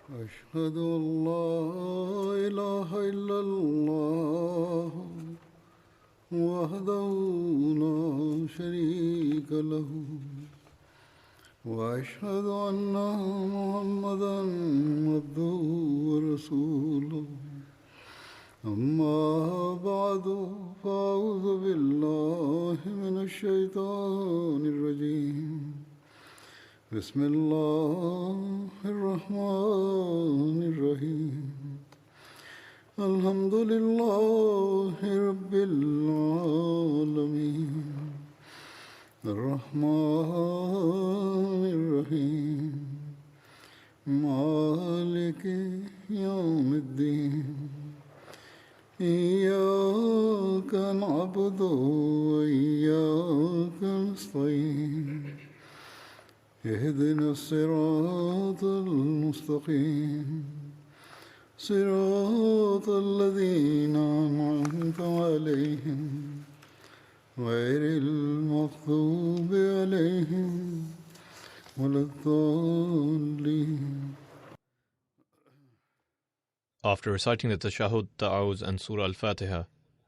أشهد أن لا إله إلا الله وحده لا شريك له وأشهد أن محمدا عبده ورسوله أما بعد فأعوذ بالله من الشيطان الرجيم بسم الله الرحمن الرحيم الحمد لله رب العالمين الرحمن الرحيم مالك يوم الدين إياك نعبد وإياك نستعين اهدنا الصراط المستقيم صراط الذين أنعمت عليهم غير المغضوب عليهم ولا الضالين. After reciting the Tashahhud, Ta'awuz and Surah Al-Fatiha,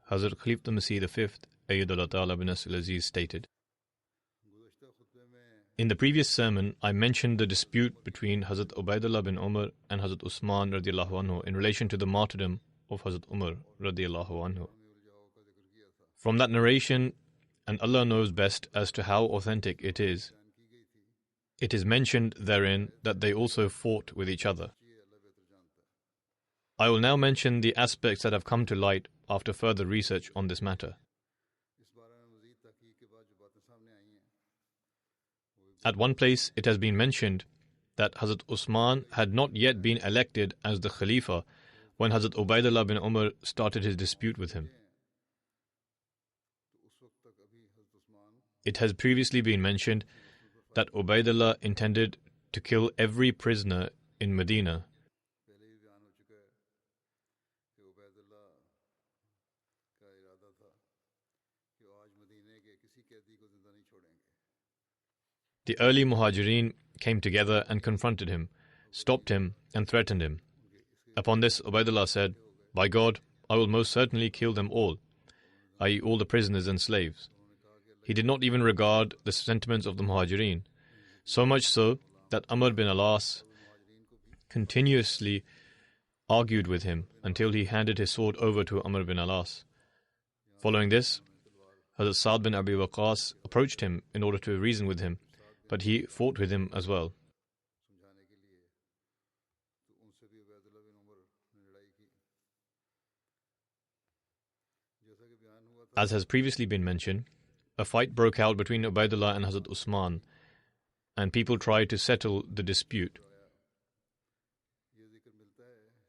Hazrat Khalifa Masih V, Ayyadullah Ta'ala bin Nasr al-Aziz stated, in the previous sermon, I mentioned the dispute between Hazrat Ubaidullah bin Umar and Hazrat Usman radiallahu anhu in relation to the martyrdom of Hazrat Umar radiallahu anhu. From that narration, and Allah knows best as to how authentic it is mentioned therein that they also fought with each other. I will now mention the aspects that have come to light after further research on this matter. At one place, it has been mentioned that Hazrat Usman had not yet been elected as the Khalifa when Hazrat Ubaidullah bin Umar started his dispute with him. It has previously been mentioned that Ubaidullah intended to kill every prisoner in Medina. The early Muhajirin came together and confronted him, stopped him and threatened him. Upon this, Ubaidullah said, "By God, I will most certainly kill them all," i.e. all the prisoners and slaves. He did not even regard the sentiments of the Muhajirin, so much so that Amr bin al-As continuously argued with him until he handed his sword over to Amr bin al-As. Following this, Hazrat Sa'd bin Abi Waqqas approached him in order to reason with him, but he fought with him as well. As has previously been mentioned, a fight broke out between Ubaidullah and Hazrat Usman, and people tried to settle the dispute.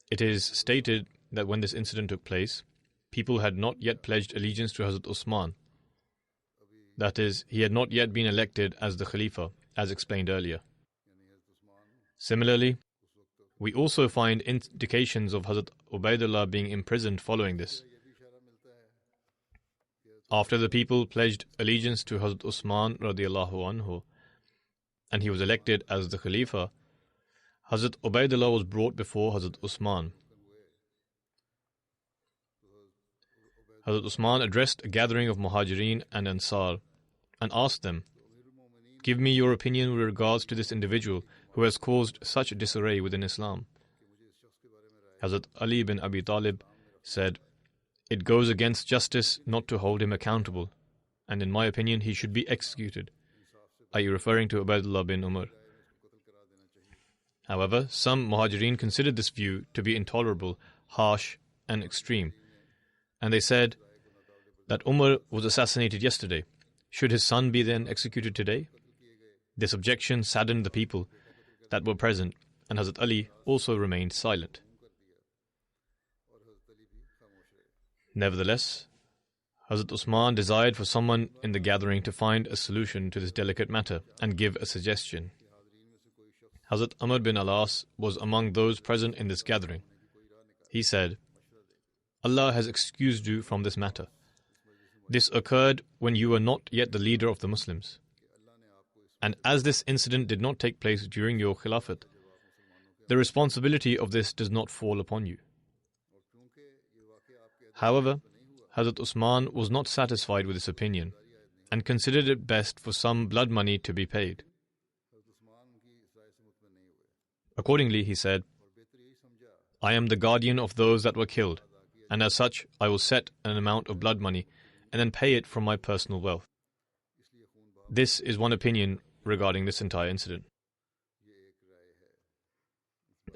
It is stated that when this incident took place, people had not yet pledged allegiance to Hazrat Usman. That is, he had not yet been elected as the Khalifa, as explained earlier. Similarly, we also find indications of Hazrat Ubaidullah being imprisoned following this. After the people pledged allegiance to Hazrat Usman radiallahu anhu, and he was elected as the Khalifa, Hazrat Ubaidullah was brought before Hazrat Usman. Hazrat Usman addressed a gathering of Muhajirin and Ansar and asked them, "Give me your opinion with regards to this individual who has caused such disarray within Islam." Hazrat Ali bin Abi Talib said, "It goes against justice not to hold him accountable, and in my opinion he should be executed," i.e. referring to Ubaidullah bin Umar. However, some Muhajirin considered this view to be intolerable, harsh and extreme, and they said that Umar was assassinated yesterday. Should his son be then executed today? This objection saddened the people that were present, and Hazrat Ali also remained silent. Nevertheless, Hazrat Usman desired for someone in the gathering to find a solution to this delicate matter and give a suggestion. Hazrat Amr bin al-As was among those present in this gathering. He said, "Allah has excused you from this matter. This occurred when you were not yet the leader of the Muslims. And as this incident did not take place during your Khilafat, the responsibility of this does not fall upon you. However, Hazrat Usman was not satisfied with this opinion and considered it best for some blood money to be paid. Accordingly, he said, I am the guardian of those that were killed, and as such, I will set an amount of blood money and then pay it from my personal wealth. This is one opinion regarding this entire incident.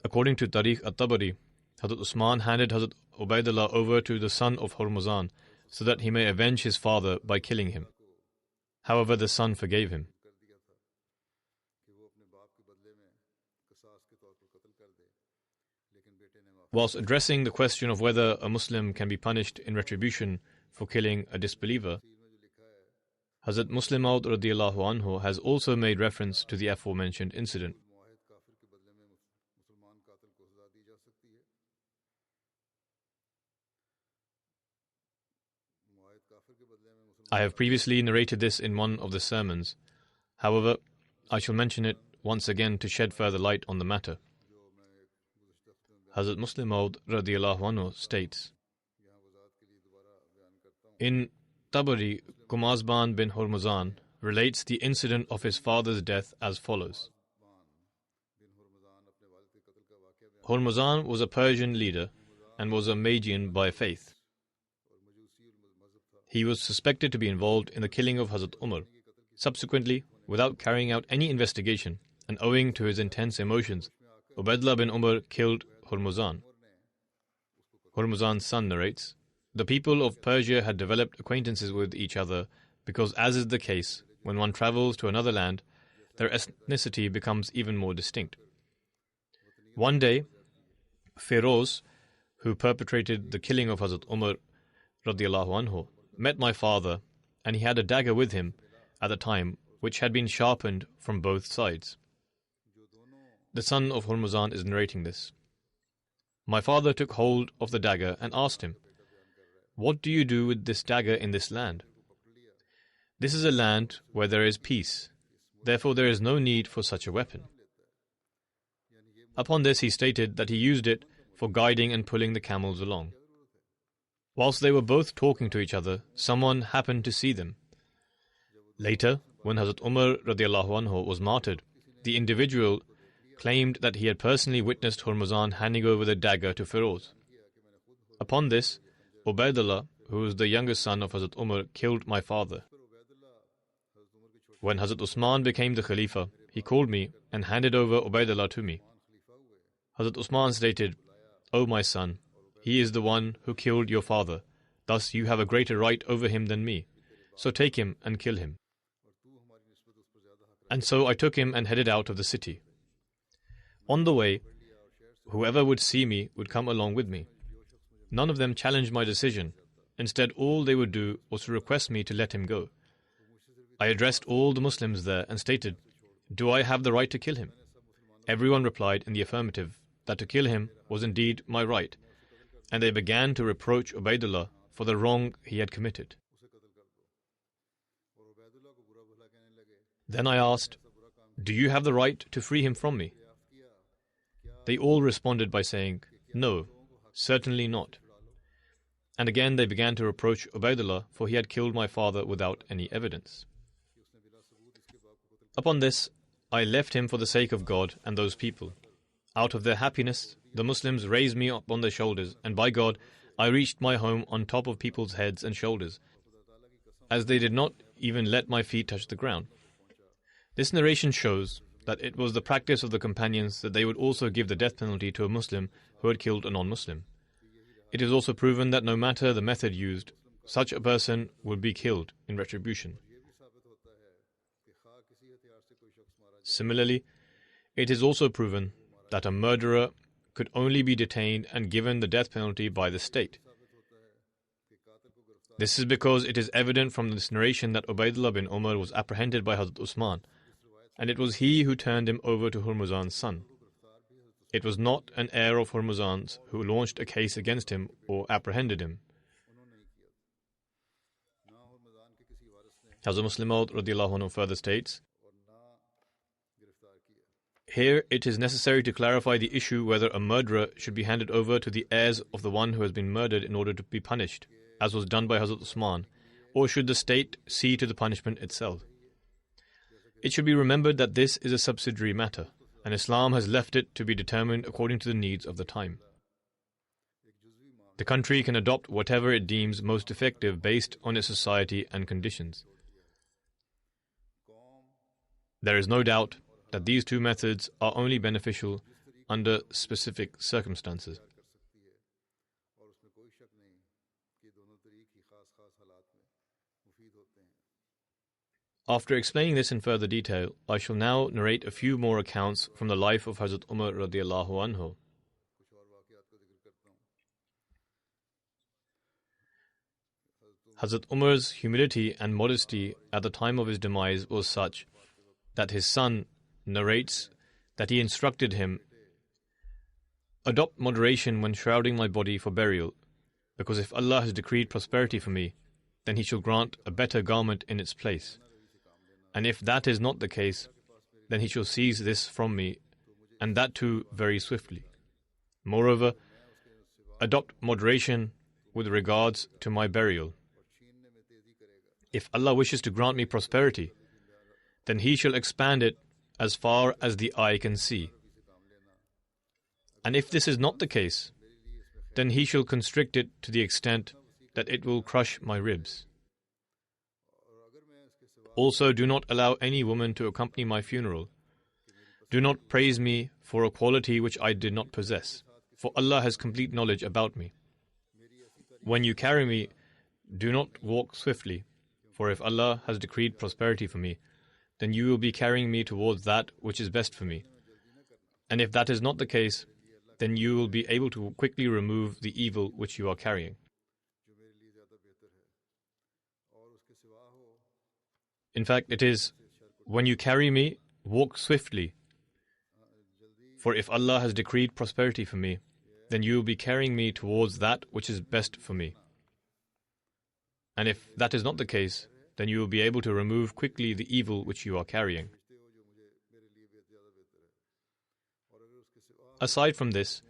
According to Tariq at-Tabari, Hazrat Usman handed Hazrat Ubaidullah over to the son of Hormuzan so that he may avenge his father by killing him. However, the son forgave him. Whilst addressing the question of whether a Muslim can be punished in retribution for killing a disbeliever, Hazrat Muslim Maud radiyallahu anhu has also made reference to the aforementioned incident. I have previously narrated this in one of the sermons. However, I shall mention it once again to shed further light on the matter. Hazrat Muslim Maud radiyallahu anhu states, in Tabari, Kumazban bin Hormuzan relates the incident of his father's death as follows. Hormuzan was a Persian leader and was a Magian by faith. He was suspected to be involved in the killing of Hazrat Umar. Subsequently, without carrying out any investigation and owing to his intense emotions, Ubaidullah bin Umar killed Hormuzan. Hormuzan's son narrates, the people of Persia had developed acquaintances with each other because, as is the case, when one travels to another land, their ethnicity becomes even more distinct. One day, Feroz, who perpetrated the killing of Hazrat Umar radiyallahu anhu, met my father, and he had a dagger with him at the time which had been sharpened from both sides. The son of Hormuzan is narrating this. My father took hold of the dagger and asked him, what do you do with this dagger in this land? This is a land where there is peace. Therefore there is no need for such a weapon. Upon this he stated that he used it for guiding and pulling the camels along. Whilst they were both talking to each other, someone happened to see them. Later, when Hazrat Umar radiyallahu anhu was martyred, the individual claimed that he had personally witnessed Hormuzan handing over the dagger to Feroz. Upon this, Ubaidullah, who was the youngest son of Hazrat Umar, killed my father. When Hazrat Usman became the Khalifa, he called me and handed over Ubaidullah to me. Hazrat Usman stated, O my son, he is the one who killed your father. Thus you have a greater right over him than me. So take him and kill him. And so I took him and headed out of the city. On the way, whoever would see me would come along with me. None of them challenged my decision. Instead, all they would do was to request me to let him go. I addressed all the Muslims there and stated, do I have the right to kill him? Everyone replied in the affirmative, that to kill him was indeed my right, and they began to reproach Ubaidullah for the wrong he had committed. Then I asked, do you have the right to free him from me? They all responded by saying, no, certainly not. And again they began to reproach Ubaidullah, for he had killed my father without any evidence. Upon this, I left him for the sake of God and those people. Out of their happiness, the Muslims raised me up on their shoulders, and by God, I reached my home on top of people's heads and shoulders, as they did not even let my feet touch the ground. This narration shows that it was the practice of the companions that they would also give the death penalty to a Muslim who had killed a non-Muslim. It is also proven that no matter the method used, such a person would be killed in retribution. Similarly, it is also proven that a murderer could only be detained and given the death penalty by the state. This is because it is evident from this narration that Ubaidullah bin Umar was apprehended by Hazrat Usman, and it was he who turned him over to Hormuzan's son. It was not an heir of Hormuzan's who launched a case against him or apprehended him. Hazrat Muslim Maud radiyallahu anhu further states, Here it is necessary to clarify the issue whether a murderer should be handed over to the heirs of the one who has been murdered in order to be punished, as was done by Hazrat Usman, or should the state see to the punishment itself. It should be remembered that this is a subsidiary matter, and Islam has left it to be determined according to the needs of the time. The country can adopt whatever it deems most effective based on its society and conditions. There is no doubt that these two methods are only beneficial under specific circumstances. After explaining this in further detail, I shall now narrate a few more accounts from the life of Hazrat Umar radiallahu anhu. Hazrat Umar's humility and modesty at the time of his demise was such that his son narrates that he instructed him, "Adopt moderation when shrouding my body for burial, because if Allah has decreed prosperity for me, then He shall grant a better garment in its place. And if that is not the case, then He shall seize this from me, and that too very swiftly. Moreover, adopt moderation with regards to my burial. If Allah wishes to grant me prosperity, then He shall expand it as far as the eye can see. And if this is not the case, then He shall constrict it to the extent that it will crush my ribs. Also, do not allow any woman to accompany my funeral. Do not praise me for a quality which I did not possess, for Allah has complete knowledge about me. When you carry me, do not walk swiftly, for if Allah has decreed prosperity for me, then you will be carrying me towards that which is best for me. And if that is not the case, then you will be able to quickly remove the evil which you are carrying. In fact, it is, when you carry me, walk swiftly. For if Allah has decreed prosperity for me, then you will be carrying me towards that which is best for me. And if that is not the case, then you will be able to remove quickly the evil which you are carrying. Aside from this,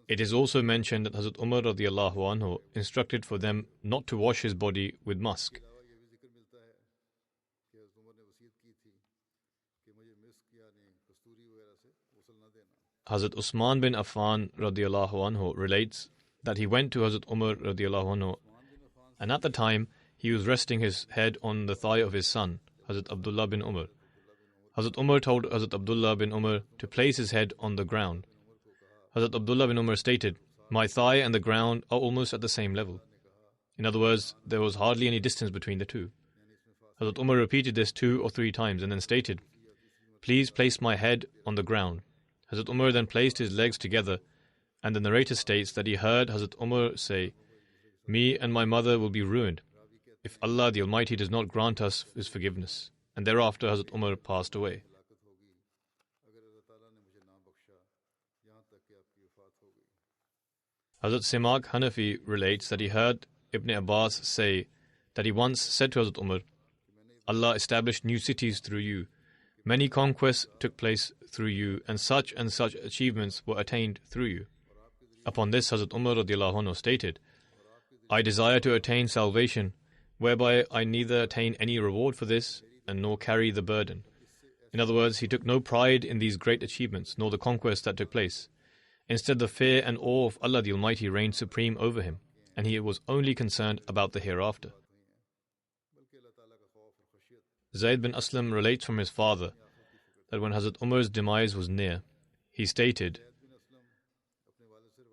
it is also mentioned that Hazrat Umar radiallahu anhu instructed for them not to wash his body with musk. Hazrat Usman bin Affan radiallahu anhu relates that he went to Hazrat Umar radiallahu anhu, and at the time he was resting his head on the thigh of his son, Hazrat Abdullah bin Umar. Hazrat Umar told Hazrat Abdullah bin Umar to place his head on the ground. Hazrat Abdullah bin Umar stated, "My thigh and the ground are almost at the same level." In other words, there was hardly any distance between the two. Hazrat Umar repeated this 2 or 3 times and then stated, "Please place my head on the ground." Hazrat Umar then placed his legs together, and the narrator states that he heard Hazrat Umar say, "Me and my mother will be ruined if Allah the Almighty does not grant us His forgiveness." And thereafter Hazrat Umar passed away. Hazrat Simak Hanafi relates that he heard Ibn Abbas say that he once said to Hazrat Umar, "Allah established new cities through you. Many conquests took place through you, and such achievements were attained through you." Upon this, Hazrat Umar radiallahu anhu stated, "I desire to attain salvation, whereby I neither attain any reward for this, and nor carry the burden." In other words, he took no pride in these great achievements, nor the conquests that took place. Instead, the fear and awe of Allah the Almighty reigned supreme over him, and he was only concerned about the hereafter. Zayd bin Aslam relates from his father that when Hazrat Umar's demise was near, he stated,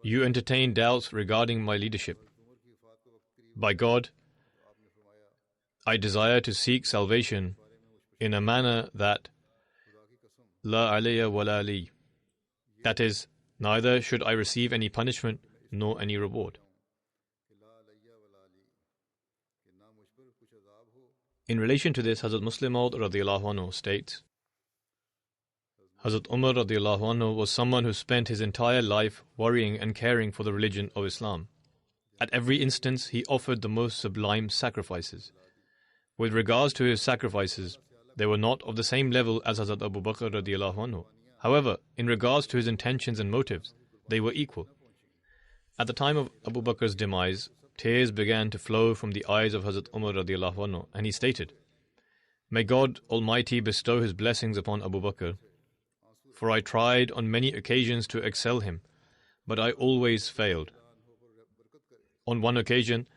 "You entertain doubts regarding my leadership. By God, I desire to seek salvation in a manner that La alayya wa la li. That is, neither should I receive any punishment nor any reward." In relation to this, Hazrat Muslim Maud radiallahu anhu states, Hazrat Umar radiallahu anhu was someone who spent his entire life worrying and caring for the religion of Islam. At every instance, he offered the most sublime sacrifices. With regards to his sacrifices, they were not of the same level as Hazrat Abu Bakr radiallahu anhu. However, in regards to his intentions and motives, they were equal. At the time of Abu Bakr's demise, tears began to flow from the eyes of Hazrat Umar radiallahu anhu, and he stated, "May God Almighty bestow His blessings upon Abu Bakr, for I tried on many occasions to excel him, but I always failed." On one occasion,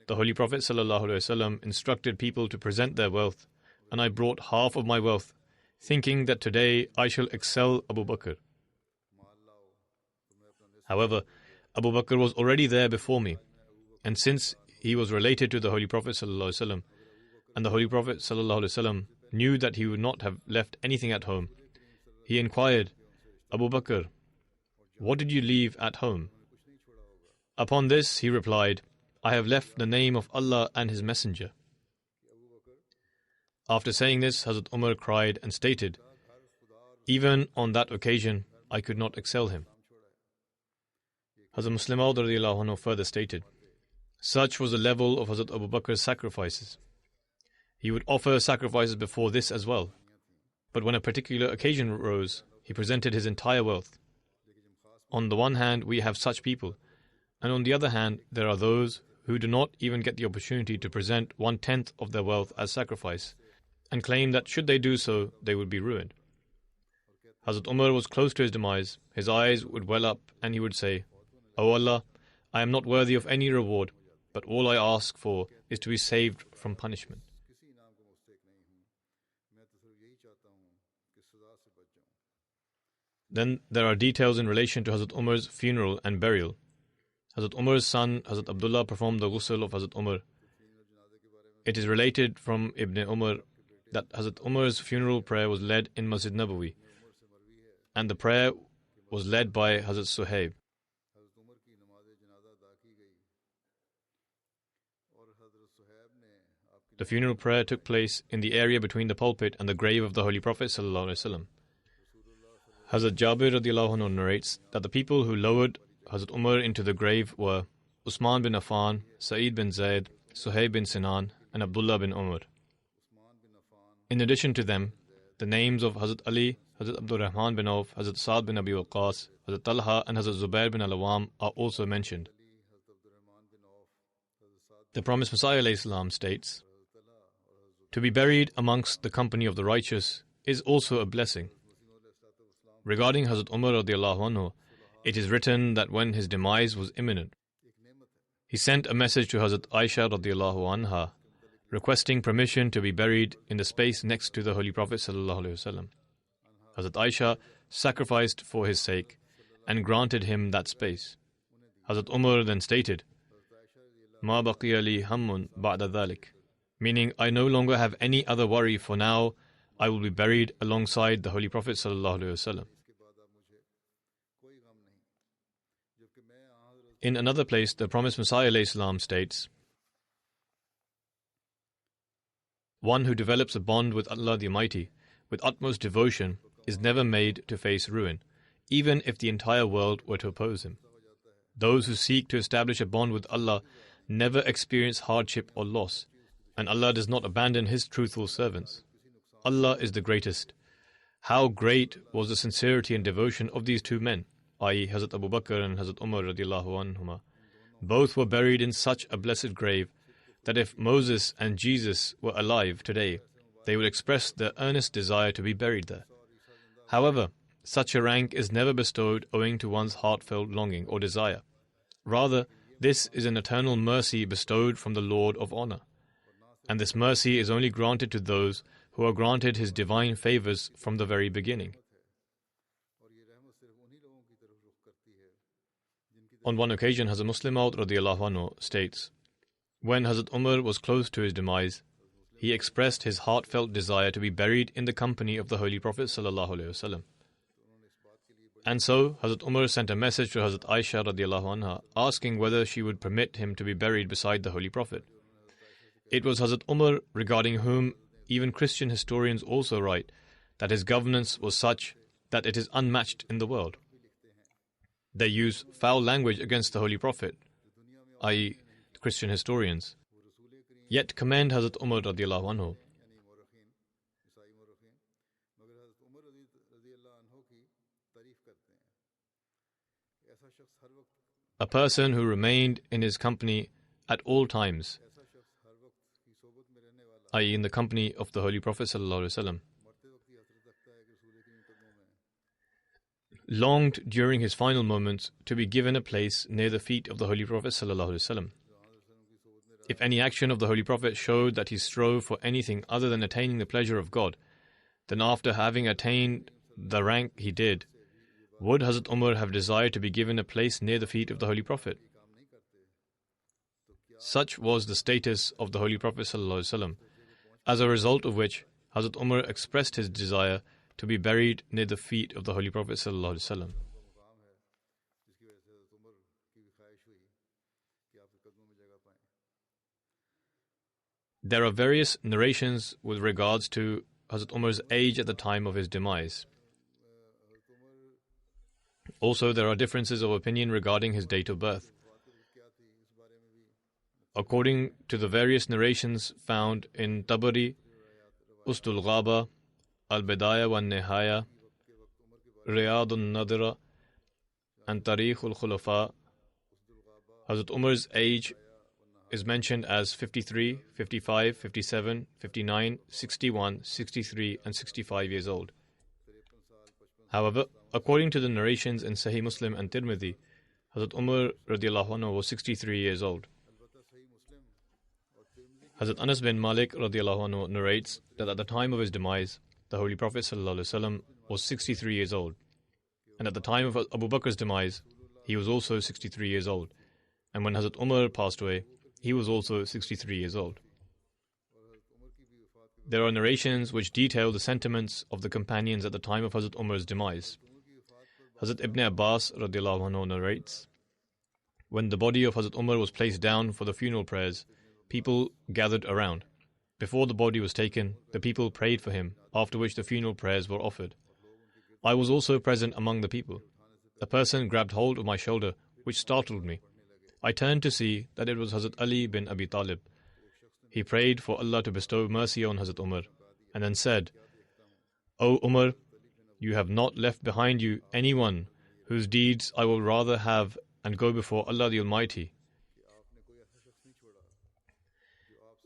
the Holy Prophet ﷺ instructed people to present their wealth, and I brought half of my wealth, thinking that today I shall excel Abu Bakr. However, Abu Bakr was already there before me, and since he was related to the Holy Prophet ﷺ, and the Holy Prophet ﷺ knew that he would not have left anything at home, he inquired, "Abu Bakr, what did you leave at home?" Upon this he replied, "I have left the name of Allah and His Messenger." After saying this, Hazrat Umar cried and stated, "Even on that occasion, I could not excel him." Hazrat Muslim Maud radiallahu anhu further stated, "Such was the level of Hazrat Abu Bakr's sacrifices. He would offer sacrifices before this as well, but when a particular occasion arose, he presented his entire wealth. On the one hand, we have such people, and on the other hand, there are those who do not even get the opportunity to present 1/10 of their wealth as sacrifice, and claim that should they do so, they would be ruined." Hazrat Umar was close to his demise. His eyes would well up, and he would say, "O Allah, I am not worthy of any reward, but all I ask for is to be saved from punishment." Then there are details in relation to Hazrat Umar's funeral and burial. Hazrat Umar's son, Hazrat Abdullah, performed the ghusl of Hazrat Umar. It is related from Ibn Umar that Hazrat Umar's funeral prayer was led in Masjid Nabawi, and the prayer was led by Hazrat Suhaib. The funeral prayer took place in the area between the pulpit and the grave of the Holy Prophet ﷺ. Hazrat Jabir radiallahu anhu narrates that the people who lowered Hazrat Umar into the grave were Usman bin Affan, Sa'id bin Zayd, Suhaib bin Sinan, and Abdullah bin Umar. In addition to them, the names of Hazrat Ali, Hazrat Abdul Rahman bin Auf, Hazrat Sa'd bin Abi Waqqas, Hazrat Talha, and Hazrat Zubair bin Al-Awwam are also mentioned. The promised Messiah ﷺ states, "To be buried amongst the company of the righteous is also a blessing." Regarding Hazrat Umar radiallahu anhu, it is written that when his demise was imminent, he sent a message to Hazrat Aisha radiallahu anha, requesting permission to be buried in the space next to the Holy Prophet sallallahu alaihi wasallam. Hazrat Aisha sacrificed for his sake and granted him that space. Hazrat Umar then stated, "Ma baqiya li hammun ba'da dhalik," meaning, "I no longer have any other worry, for now I will be buried alongside the Holy Prophet sallallahu alaihi wasallam." In another place, the promised Messiah ﷺ states, "One who develops a bond with Allah the Almighty with utmost devotion is never made to face ruin, even if the entire world were to oppose him. Those who seek to establish a bond with Allah never experience hardship or loss, and Allah does not abandon His truthful servants. Allah is the greatest. How great was the sincerity and devotion of these two men, i.e. Hazrat Abu Bakr and Hazrat Umar radiallahu anhuma. Both were buried in such a blessed grave that if Moses and Jesus were alive today, they would express their earnest desire to be buried there. However, such a rank is never bestowed owing to one's heartfelt longing or desire. Rather, this is an eternal mercy bestowed from the Lord of Honor. And this mercy is only granted to those who are granted His divine favors from the very beginning." On one occasion, Hazrat Muslim Maud radiallahu anhu states, when Hazrat Umar was close to his demise, he expressed his heartfelt desire to be buried in the company of the Holy Prophet sallallahu alaihi wasallam. And so, Hazrat Umar sent a message to Hazrat Aisha radiallahu anha asking whether she would permit him to be buried beside the Holy Prophet. It was Hazrat Umar regarding whom even Christian historians also write that his governance was such that it is unmatched in the world. They use foul language against the Holy Prophet, i.e. Christian historians, yet commend Hazrat Umar radiallahu anhu. A person who remained in his company at all times, i.e. in the company of the Holy Prophet ﷺ, longed during his final moments to be given a place near the feet of the Holy Prophet ﷺ. If any action of the Holy Prophet showed that he strove for anything other than attaining the pleasure of God, then after having attained the rank he did, would Hazrat Umar have desired to be given a place near the feet of the Holy Prophet? Such was the status of the Holy Prophet ﷺ, as a result of which Hazrat Umar expressed his desire to be buried near the feet of the Holy Prophet ﷺ. There are various narrations with regards to Hazrat Umar's age at the time of his demise. Also, there are differences of opinion regarding his date of birth. According to the various narrations found in Tabari, Ustul Ghaba, Al-Bidaya wa Nihaya, Riyad al-Nadira, and Tarikh al-Khulafa, Hazrat Umar's age is mentioned as 53, 55, 57, 59, 61, 63, and 65 years old. However, according to the narrations in Sahih Muslim and Tirmidhi, Hazrat Umar radiallahu anhu was 63 years old. Hazrat Anas bin Malik radiallahu anhu narrates that at the time of his demise, the Holy Prophet ﷺ was 63 years old. And at the time of Abu Bakr's demise, he was also 63 years old. And when Hazrat Umar passed away, he was also 63 years old. There are narrations which detail the sentiments of the companions at the time of Hazrat Umar's demise. Hazrat Ibn Abbas radiallahu anhu narrates, when the body of Hazrat Umar was placed down for the funeral prayers, people gathered around. Before the body was taken, the people prayed for him, after which the funeral prayers were offered. I was also present among the people. A person grabbed hold of my shoulder, which startled me. I turned to see that it was Hazrat Ali bin Abi Talib. He prayed for Allah to bestow mercy on Hazrat Umar, and then said, O Umar, you have not left behind you anyone whose deeds I will rather have and go before Allah the Almighty.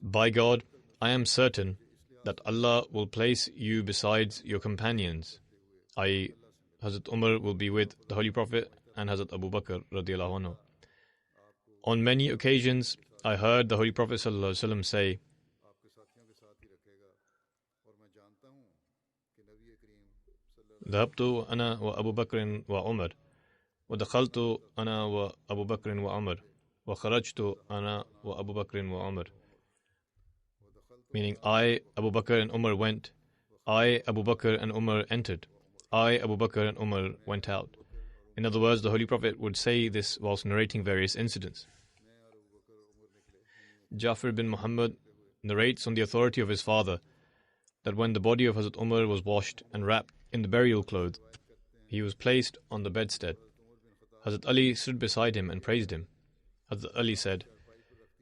By God, I am certain that Allah will place you besides your companions, i.e. Hazrat Umar will be with the Holy Prophet and Hazrat Abu Bakr radiallahu anhu. On many occasions, I heard the Holy Prophet ﷺ say, ذهبت أنا وأبو بكر وعمر ودخلت أنا وأبو بكر وعمر وخرجت أنا وأبو بكر وعمر. Meaning, I, Abu Bakr and Umar went, I, Abu Bakr and Umar entered, I, Abu Bakr and Umar went out. In other words, the Holy Prophet would say this whilst narrating various incidents. Jafar bin Muhammad narrates on the authority of his father that when the body of Hazrat Umar was washed and wrapped in the burial clothes, he was placed on the bedstead. Hazrat Ali stood beside him and praised him. Hazrat Ali said,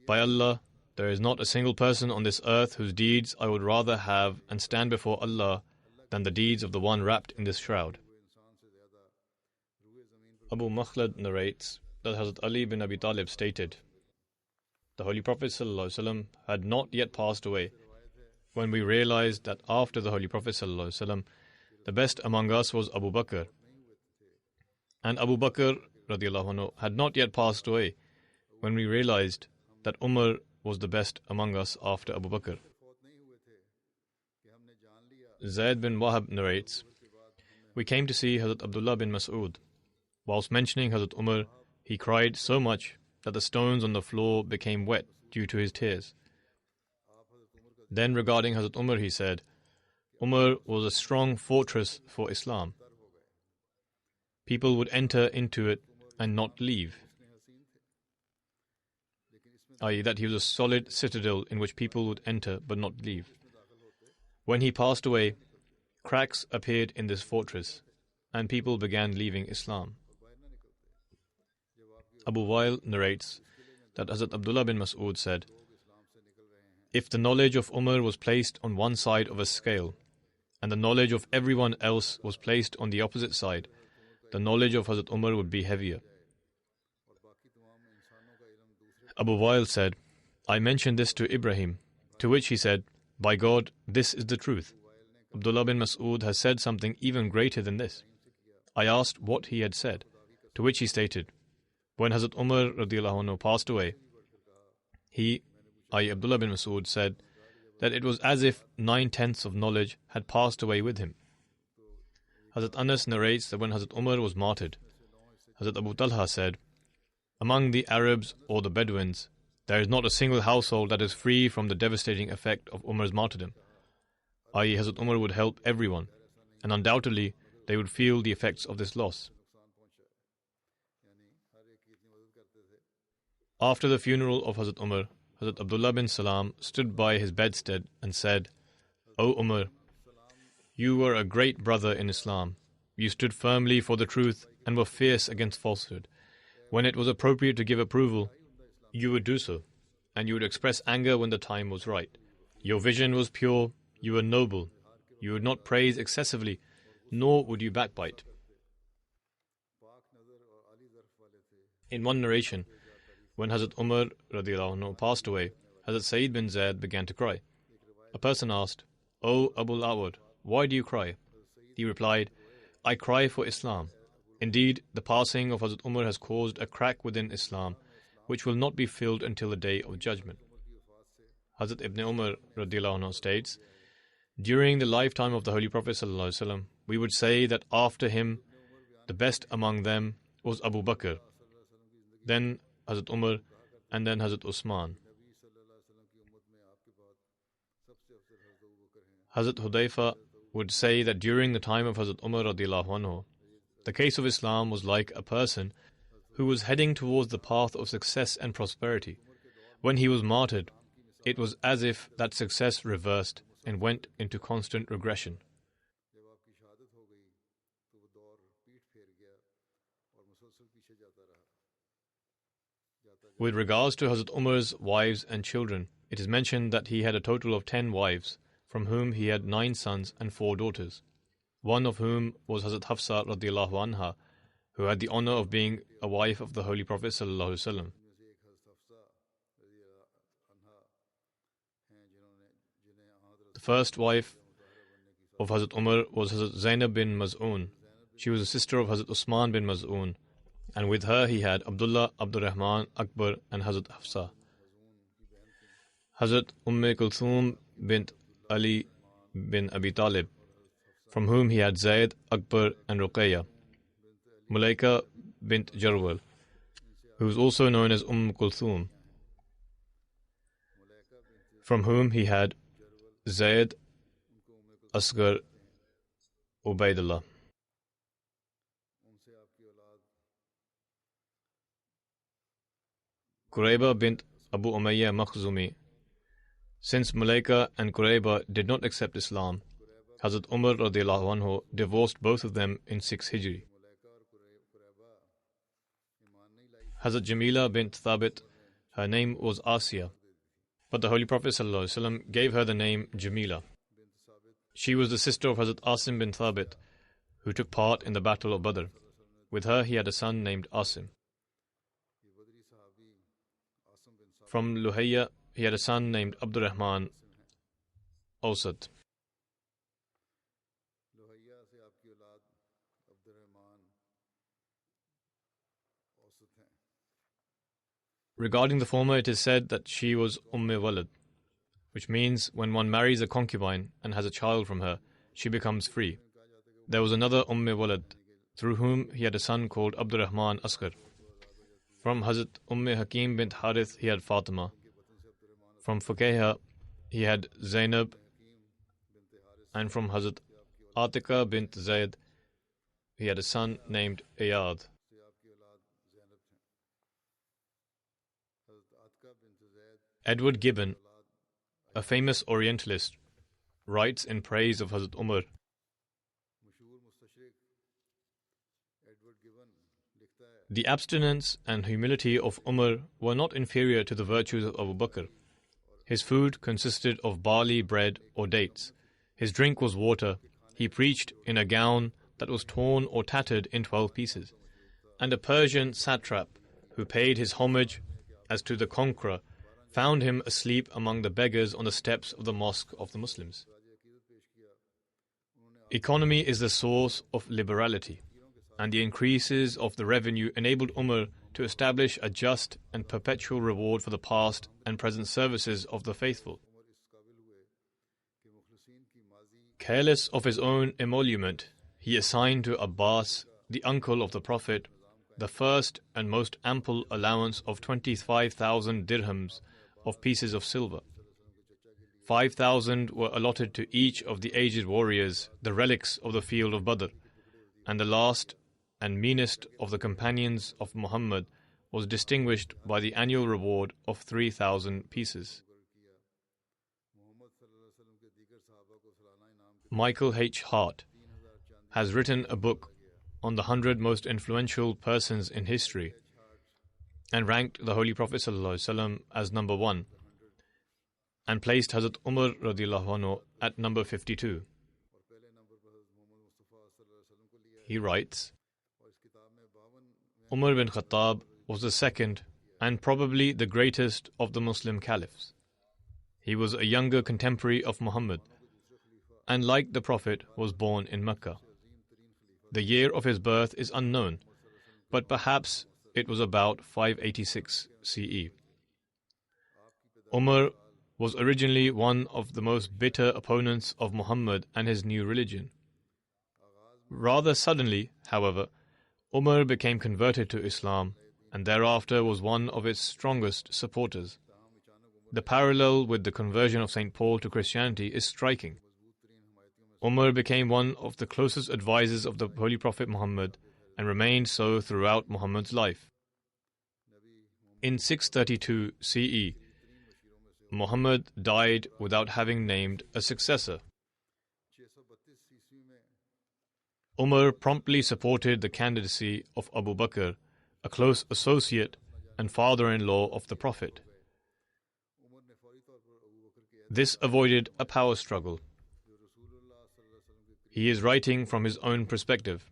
By Allah, there is not a single person on this earth whose deeds I would rather have and stand before Allah than the deeds of the one wrapped in this shroud. Abu Makhlad narrates that Hazrat Ali bin Abi Talib stated, the Holy Prophet ﷺ had not yet passed away when we realized that after the Holy Prophet ﷺ, the best among us was Abu Bakr. And Abu Bakr radiallahu anhu had not yet passed away when we realized that Umar was the best among us after Abu Bakr. Zayd bin Wahab narrates, we came to see Hazrat Abdullah bin Mas'ud. Whilst mentioning Hazrat Umar, he cried so much that the stones on the floor became wet due to his tears. Then regarding Hazrat Umar, he said, Umar was a strong fortress for Islam. People would enter into it and not leave. I.e., that he was a solid citadel in which people would enter but not leave. When he passed away, cracks appeared in this fortress, and people began leaving Islam. Abu Wail narrates that Hazrat Abdullah bin Mas'ud said, if the knowledge of Umar was placed on one side of a scale, and the knowledge of everyone else was placed on the opposite side, the knowledge of Hazrat Umar would be heavier. Abu Wail said, I mentioned this to Ibrahim, to which he said, by God, this is the truth. Abdullah bin Mas'ud has said something even greater than this. I asked what he had said, to which he stated, when Hazrat Umar radiallahu anhu passed away, he, i.e. Abdullah bin Mas'ud, said that it was as if 9/10 of knowledge had passed away with him. Hazrat Anas narrates that when Hazrat Umar was martyred, Hazrat Abu Talha said, among the Arabs or the Bedouins, there is not a single household that is free from the devastating effect of Umar's martyrdom. i.e. Hazrat Umar would help everyone, and undoubtedly they would feel the effects of this loss. After the funeral of Hazrat Umar, Hazrat Abdullah bin Salam stood by his bedstead and said, O Umar, you were a great brother in Islam. You stood firmly for the truth and were fierce against falsehood. When it was appropriate to give approval, you would do so, and you would express anger when the time was right. Your vision was pure, you were noble, you would not praise excessively, nor would you backbite. In one narration, when Hazrat Umar radiallahu anhu passed away, Hazrat Sayyid bin Zayd began to cry. A person asked, O Abul Awad, why do you cry? He replied, I cry for Islam. Indeed, the passing of Hazrat Umar has caused a crack within Islam, which will not be filled until the day of judgment. Hazrat Ibn Umar radiallahu anhu states, during the lifetime of the Holy Prophet ﷺ, we would say that after him, the best among them was Abu Bakr, then Hazrat Umar, and then Hazrat Usman. Hazrat Hudayfa would say that during the time of Hazrat Umar radiallahu anhu, the case of Islam was like a person who was heading towards the path of success and prosperity. When he was martyred, it was as if that success reversed and went into constant regression. With regards to Hazrat Umar's wives and children, it is mentioned that he had a total of 10 wives, from whom he had 9 sons and 4 daughters, one of whom was Hazrat Hafsa radiallahu anha, who had the honor of being a wife of the Holy Prophet sallallahu alaihi wasallam. The first wife of Hazrat Umar was Hazrat Zainab bin Maz'un. She was a sister of Hazrat Usman bin Maz'un, and with her he had Abdullah, Abdurrahman, Akbar and Hazrat Hafsa. Hazrat Kulthum bint Ali bin Abi Talib, from whom he had Zayd, Akbar and Ruqayya. Mulaika bint Jarwal, who was also known as Kulthum, from whom he had Zayd, Asghar, Ubaidullah. Qurayba bint Abu Umayyah Makhzumi. Since Mulaika and Qurayba did not accept Islam, Hazrat Umar radiallahu anhu divorced both of them in 6 Hijri. Hazrat Jamila bint Thabit, her name was Asiya, but the Holy Prophet ﷺ gave her the name Jamila. She was the sister of Hazrat Asim bin Thabit, who took part in the Battle of Badr. With her he had a son named Asim. From Luhayya he had a son named Abdurrahman Awsat. Regarding the former, it is said that she was Walad, which means when one marries a concubine and has a child from her, she becomes free. There was another Walad, through whom he had a son called Abdurrahman Asghar. From Hazrat Hakim bint Harith he had Fatima. From Fuqayha he had Zainab, and from Hazrat Atika bint Zayd he had a son named Iyad. Edward Gibbon, a famous Orientalist, writes in praise of Hazrat Umar. The abstinence and humility of Umar were not inferior to the virtues of Abu Bakr. His food consisted of barley bread or dates. His drink was water. He preached in a gown that was torn or tattered in 12 pieces, and a Persian satrap who paid his homage as to the conqueror found him asleep among the beggars on the steps of the mosque of the Muslims. Economy is the source of liberality, and the increases of the revenue enabled Umar to establish a just and perpetual reward for the past and present services of the faithful. Careless of his own emolument, he assigned to Abbas, the uncle of the Prophet, the first and most ample allowance of 25,000 dirhams of pieces of silver. 5,000 were allotted to each of the aged warriors, the relics of the field of Badr, and the last and meanest of the companions of Muhammad was distinguished by the annual reward of 3,000 pieces. Michael H. Hart has written a book on the 100 most influential persons in history and ranked the Holy Prophet ﷺ as number 1 and placed Hazrat Umar radiallahu anhu at number 52. He writes, Umar bin Khattab was the second and probably the greatest of the Muslim caliphs. He was a younger contemporary of Muhammad and, like the Prophet, was born in Mecca. The year of his birth is unknown, but perhaps it was about 586 CE. Umar was originally one of the most bitter opponents of Muhammad and his new religion. Rather suddenly, however, Umar became converted to Islam and thereafter was one of its strongest supporters. The parallel with the conversion of St. Paul to Christianity is striking. Umar became one of the closest advisors of the Holy Prophet Muhammad and remained so throughout Muhammad's life. In 632 CE, Muhammad died without having named a successor. Umar promptly supported the candidacy of Abu Bakr, a close associate and father-in-law of the Prophet. This avoided a power struggle. He is writing from his own perspective.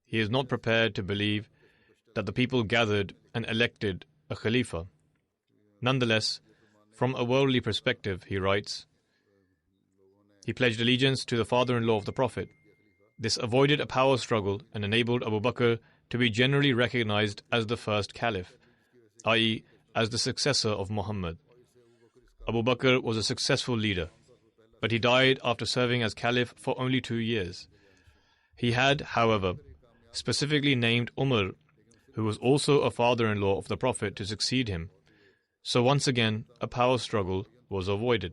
He is not prepared to believe that the people gathered and elected a Khalifa. Nonetheless, from a worldly perspective, he writes, he pledged allegiance to the father-in-law of the Prophet. This avoided a power struggle and enabled Abu Bakr to be generally recognized as the first caliph, i.e., as the successor of Muhammad. Abu Bakr was a successful leader, but he died after serving as caliph for only 2 years. He had, however, specifically named Umar, who was also a father-in-law of the Prophet, to succeed him. So once again, a power struggle was avoided.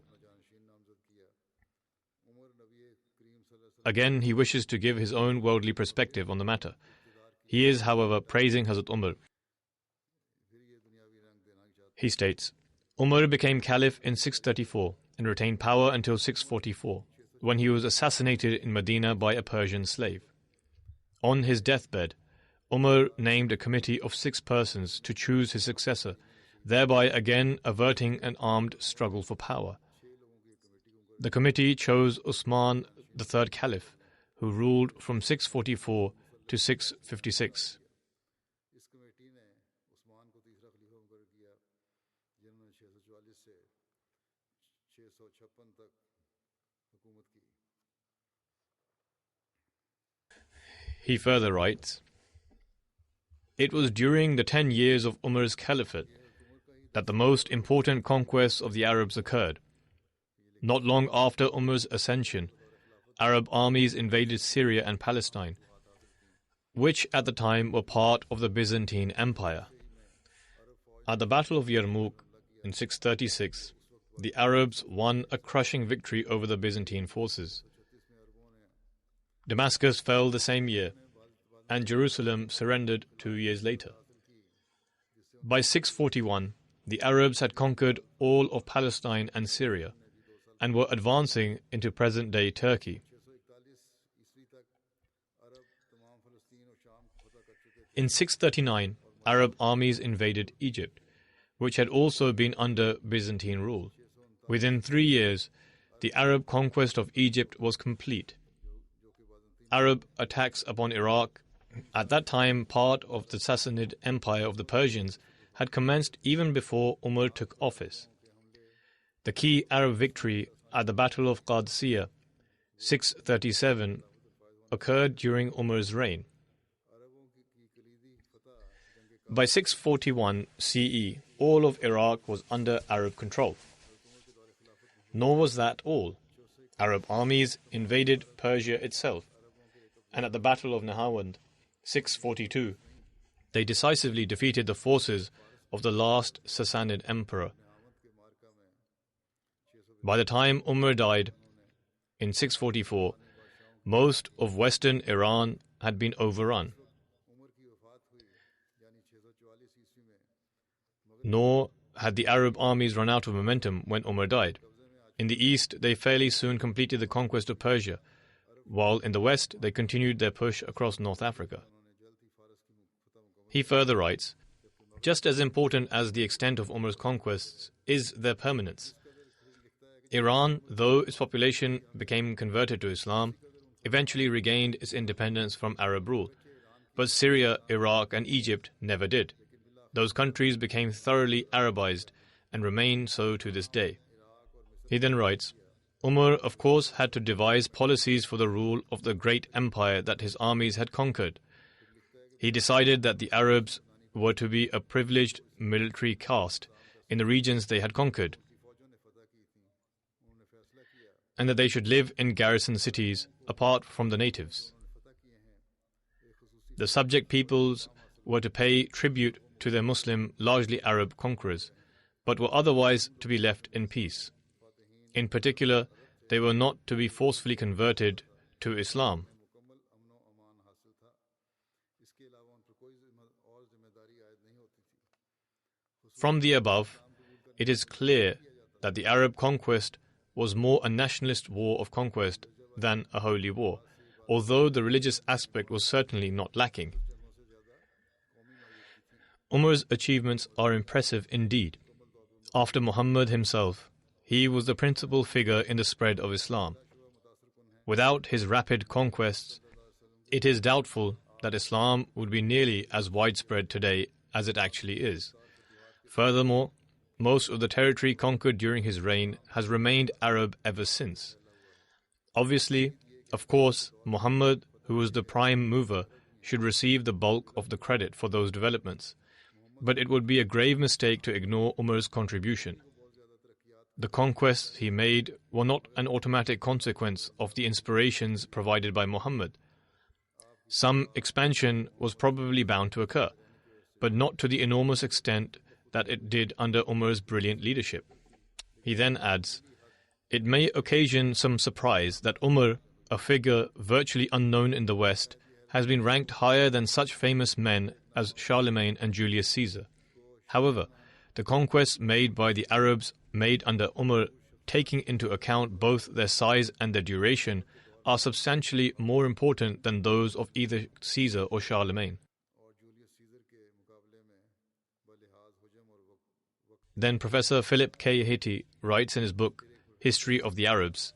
Again, he wishes to give his own worldly perspective on the matter. He is, however, praising Hazrat Umar. He states, Umar became caliph in 634 and retained power until 644, when he was assassinated in Medina by a Persian slave. On his deathbed, Umar named a committee of 6 persons to choose his successor, thereby again averting an armed struggle for power. The committee chose Usman, the third caliph, who ruled from 644 to 656. He further writes, it was during the 10 years of Umar's caliphate that the most important conquests of the Arabs occurred. Not long after Umar's ascension, Arab armies invaded Syria and Palestine, which at the time were part of the Byzantine Empire. At the Battle of Yarmouk in 636, the Arabs won a crushing victory over the Byzantine forces. Damascus fell the same year, and Jerusalem surrendered 2 years later. By 641, the Arabs had conquered all of Palestine and Syria, and were advancing into present-day Turkey. In 639, Arab armies invaded Egypt, which had also been under Byzantine rule. Within 3 years, the Arab conquest of Egypt was complete. Arab attacks upon Iraq, at that time part of the Sassanid Empire of the Persians, had commenced even before Umar took office. The key Arab victory at the Battle of Qadisiyah, 637, occurred during Umar's reign. By 641 CE, all of Iraq was under Arab control. Nor was that all. Arab armies invaded Persia itself, and at the Battle of Nahawand, 642, they decisively defeated the forces of the last Sassanid emperor. By the time Umar died, in 644, most of western Iran had been overrun. Nor had the Arab armies run out of momentum when Umar died. In the east, they fairly soon completed the conquest of Persia, while in the west, they continued their push across North Africa. He further writes, just as important as the extent of Umar's conquests is their permanence. Iran, though its population became converted to Islam, eventually regained its independence from Arab rule. But Syria, Iraq, and Egypt never did. Those countries became thoroughly Arabized and remain so to this day. He then writes, Umar, of course, had to devise policies for the rule of the great empire that his armies had conquered. He decided that the Arabs were to be a privileged military caste in the regions they had conquered, and that they should live in garrison cities apart from the natives. The subject peoples were to pay tribute to their Muslim, largely Arab conquerors, but were otherwise to be left in peace. In particular, they were not to be forcefully converted to Islam. From the above, it is clear that the Arab conquest was more a nationalist war of conquest than a holy war, although the religious aspect was certainly not lacking. Umar's achievements are impressive indeed. After Muhammad himself, he was the principal figure in the spread of Islam. Without his rapid conquests, it is doubtful that Islam would be nearly as widespread today as it actually is. Furthermore, most of the territory conquered during his reign has remained Arab ever since. Obviously, of course, Muhammad, who was the prime mover, should receive the bulk of the credit for those developments. But it would be a grave mistake to ignore Umar's contribution. The conquests he made were not an automatic consequence of the inspirations provided by Muhammad. Some expansion was probably bound to occur, but not to the enormous extent that it did under Umar's brilliant leadership. He then adds, it may occasion some surprise that Umar, a figure virtually unknown in the West, has been ranked higher than such famous men as Charlemagne and Julius Caesar. However, the conquests made by the Arabs made under Umar, taking into account both their size and their duration, are substantially more important than those of either Caesar or Charlemagne. Then Professor Philip K. Hitti writes in his book, History of the Arabs,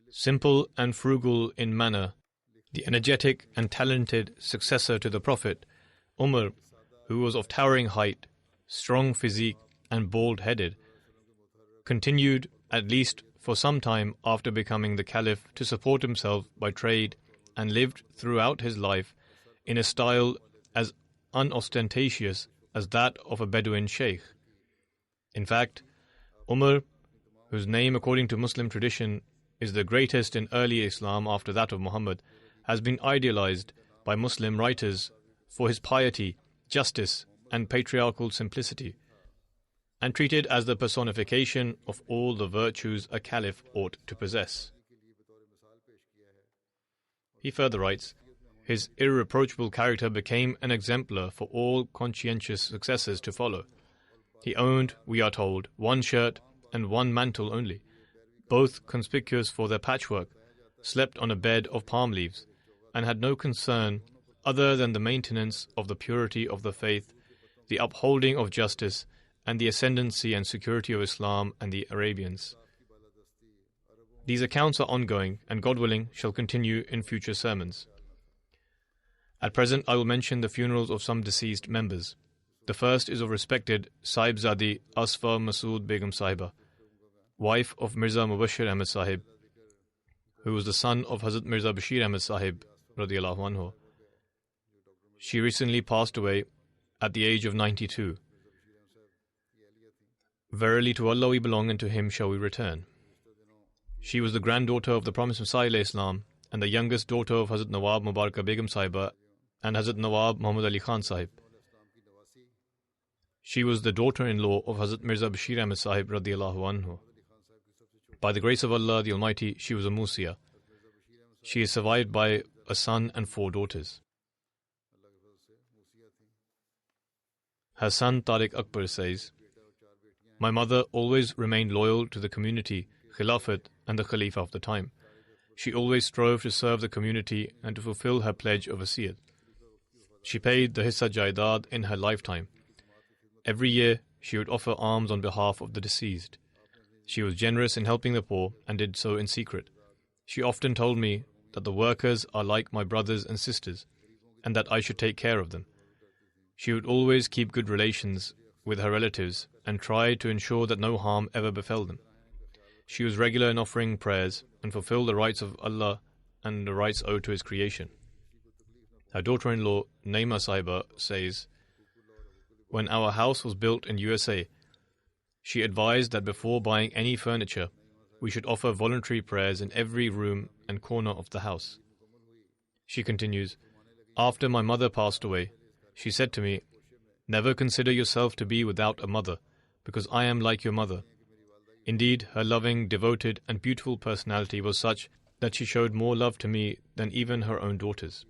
simple and frugal in manner, the energetic and talented successor to the Prophet, Umar, who was of towering height, strong physique, and bald-headed, continued, at least for some time after becoming the Caliph, to support himself by trade and lived throughout his life in a style as unostentatious as that of a Bedouin sheikh. In fact, Umar, whose name according to Muslim tradition is the greatest in early Islam after that of Muhammad, has been idealized by Muslim writers for his piety, justice, and patriarchal simplicity, and treated as the personification of all the virtues a caliph ought to possess. He further writes, his irreproachable character became an exemplar for all conscientious successors to follow. He owned, we are told, one shirt and one mantle only, both conspicuous for their patchwork, slept on a bed of palm leaves, and had no concern other than the maintenance of the purity of the faith, the upholding of justice, and the ascendancy and security of Islam and the Arabians. These accounts are ongoing and, God willing, shall continue in future sermons. At present, I will mention the funerals of some deceased members. The first is of respected Sahibzadi Asfa Masood Begum Sahiba, wife of Mirza Mubashir Ahmed Sahib, who was the son of Hazrat Mirza Bashir Ahmed Sahib radiyallahu anhu. She recently passed away at the age of 92. Verily to Allah we belong and to Him shall we return. She was the granddaughter of the Promised Messiah Islam and the youngest daughter of Hazrat Nawab Mubaraka Begum Sahiba and Hazrat Nawab Muhammad Ali Khan Sahib. She was the daughter-in-law of Hazrat Mirza Bashir Ahmed Sahib radiyallahu anhu. By the grace of Allah the Almighty, she was a Musia. She is survived by a son and 4 daughters. Her son Tariq Akbar says, "My mother always remained loyal to the community, Khilafat and the Khalifa of the time. She always strove to serve the community and to fulfill her pledge of wasiyat. She paid the Hissa Jaidad in her lifetime. Every year, she would offer alms on behalf of the deceased. She was generous in helping the poor and did so in secret. She often told me that the workers are like my brothers and sisters and that I should take care of them. She would always keep good relations with her relatives and try to ensure that no harm ever befell them. She was regular in offering prayers and fulfilled the rights of Allah and the rights owed to His creation." Her daughter-in-law, Naima Sahiba, says, "When our house was built in USA, she advised that before buying any furniture, we should offer voluntary prayers in every room and corner of the house." She continues, "After my mother passed away, she said to me, 'Never consider yourself to be without a mother, because I am like your mother.' Indeed, her loving, devoted, and beautiful personality was such that she showed more love to me than even her own daughters."